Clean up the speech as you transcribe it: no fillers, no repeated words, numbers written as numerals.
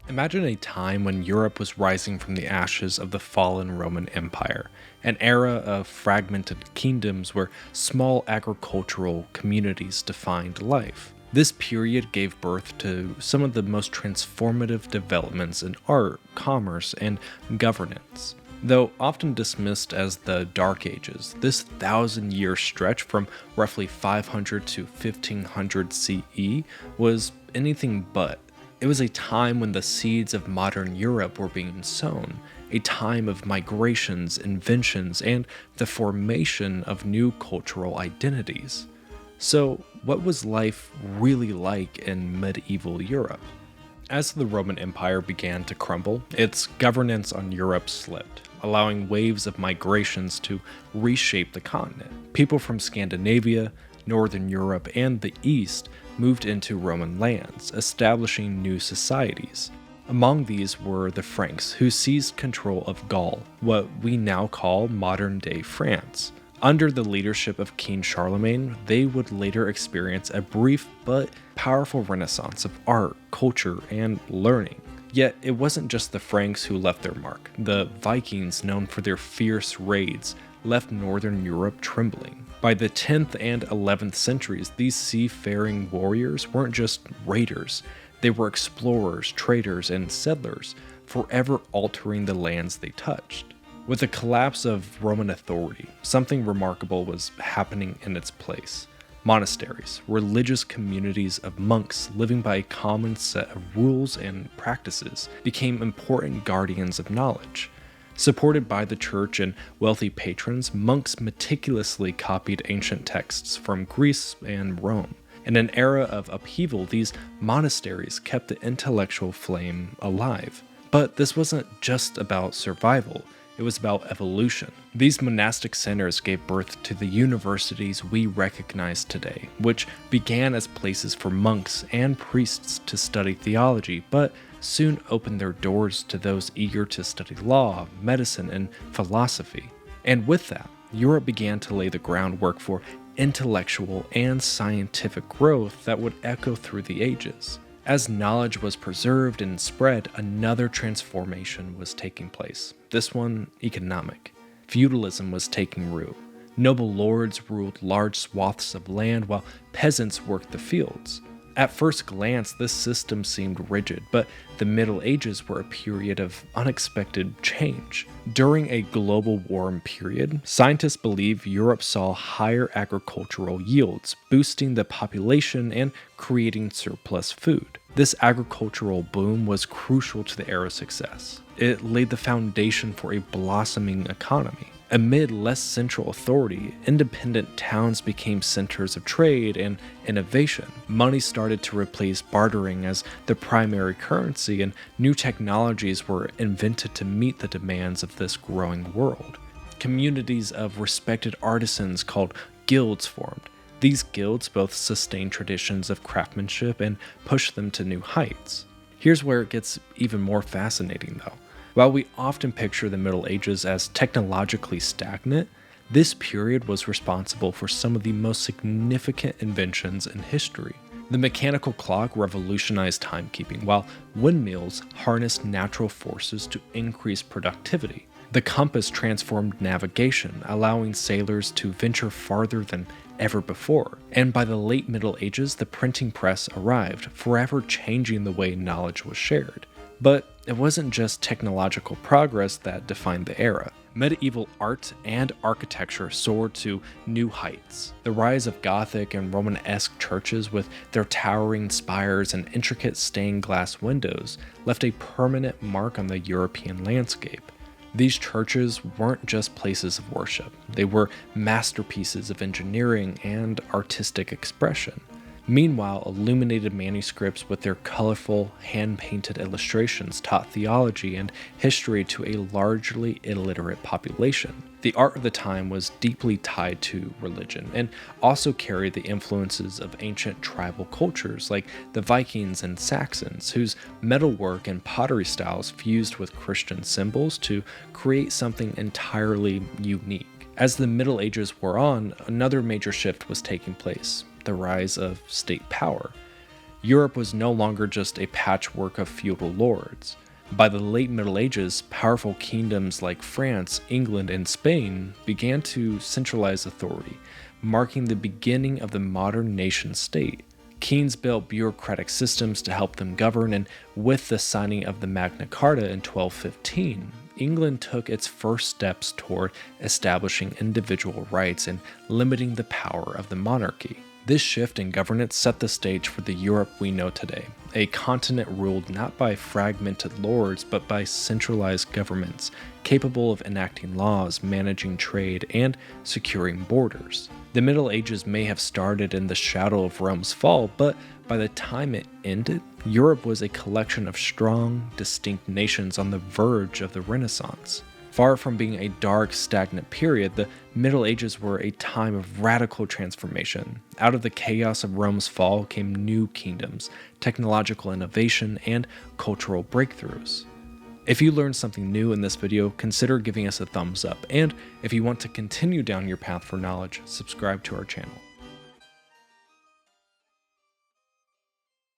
Imagine a time when Europe was rising from the ashes of the fallen Roman Empire, an era of fragmented kingdoms where small agricultural communities defined life. This period gave birth to some of the most transformative developments in art, commerce, and governance. Though often dismissed as the Dark Ages, this 1,000-year stretch from roughly 500 to 1500 CE was anything but. It was a time when the seeds of modern Europe were being sown, a time of migrations, inventions, and the formation of new cultural identities. So, what was life really like in medieval Europe? As the Roman Empire began to crumble, its governance on Europe slipped, allowing waves of migrations to reshape the continent. People from Scandinavia, Northern Europe, and the East moved into Roman lands, establishing new societies. Among these were the Franks, who seized control of Gaul, what we now call modern-day France. Under the leadership of King Charlemagne, they would later experience a brief but powerful renaissance of art, culture, and learning. Yet, it wasn't just the Franks who left their mark. The Vikings, known for their fierce raids, left northern Europe trembling. By the 10th and 11th centuries, these seafaring warriors weren't just raiders. They were explorers, traders, and settlers, forever altering the lands they touched. With the collapse of Roman authority, something remarkable was happening in its place. Monasteries, religious communities of monks living by a common set of rules and practices, became important guardians of knowledge. Supported by the church and wealthy patrons, monks meticulously copied ancient texts from Greece and Rome. In an era of upheaval, these monasteries kept the intellectual flame alive. But this wasn't just about survival. It was about evolution. These monastic centers gave birth to the universities we recognize today, which began as places for monks and priests to study theology, but soon opened their doors to those eager to study law, medicine, and philosophy. And with that, Europe began to lay the groundwork for intellectual and scientific growth that would echo through the ages. As knowledge was preserved and spread, another transformation was taking place, this one economic. Feudalism was taking root. Noble lords ruled large swaths of land while peasants worked the fields. At first glance, this system seemed rigid, but the Middle Ages were a period of unexpected change. During a global warm period, scientists believe Europe saw higher agricultural yields, boosting the population and creating surplus food. This agricultural boom was crucial to the era's success. It laid the foundation for a blossoming economy. Amid less central authority, independent towns became centers of trade and innovation. Money started to replace bartering as the primary currency, and new technologies were invented to meet the demands of this growing world. Communities of respected artisans called guilds formed. These guilds both sustained traditions of craftsmanship and pushed them to new heights. Here's where it gets even more fascinating, though. While we often picture the Middle Ages as technologically stagnant, this period was responsible for some of the most significant inventions in history. The mechanical clock revolutionized timekeeping, while windmills harnessed natural forces to increase productivity. The compass transformed navigation, allowing sailors to venture farther than ever before. And by the late Middle Ages, the printing press arrived, forever changing the way knowledge was shared. But it wasn't just technological progress that defined the era. Medieval art and architecture soared to new heights. The rise of Gothic and Romanesque churches with their towering spires and intricate stained glass windows left a permanent mark on the European landscape. These churches weren't just places of worship. They were masterpieces of engineering and artistic expression. Meanwhile, illuminated manuscripts with their colorful, hand-painted illustrations taught theology and history to a largely illiterate population. The art of the time was deeply tied to religion and also carried the influences of ancient tribal cultures like the Vikings and Saxons, whose metalwork and pottery styles fused with Christian symbols to create something entirely unique. As the Middle Ages wore on, another major shift was taking place: the rise of state power. Europe was no longer just a patchwork of feudal lords. By the late Middle Ages, powerful kingdoms like France, England, and Spain began to centralize authority, marking the beginning of the modern nation state. Kings built bureaucratic systems to help them govern, and with the signing of the Magna Carta in 1215, England took its first steps toward establishing individual rights and limiting the power of the monarchy. This shift in governance set the stage for the Europe we know today, a continent ruled not by fragmented lords but by centralized governments, capable of enacting laws, managing trade, and securing borders. The Middle Ages may have started in the shadow of Rome's fall, but by the time it ended, Europe was a collection of strong, distinct nations on the verge of the Renaissance. Far from being a dark, stagnant period, the Middle Ages were a time of radical transformation. Out of the chaos of Rome's fall came new kingdoms, technological innovation, and cultural breakthroughs. If you learned something new in this video, consider giving us a thumbs up, and if you want to continue down your path for knowledge, subscribe to our channel.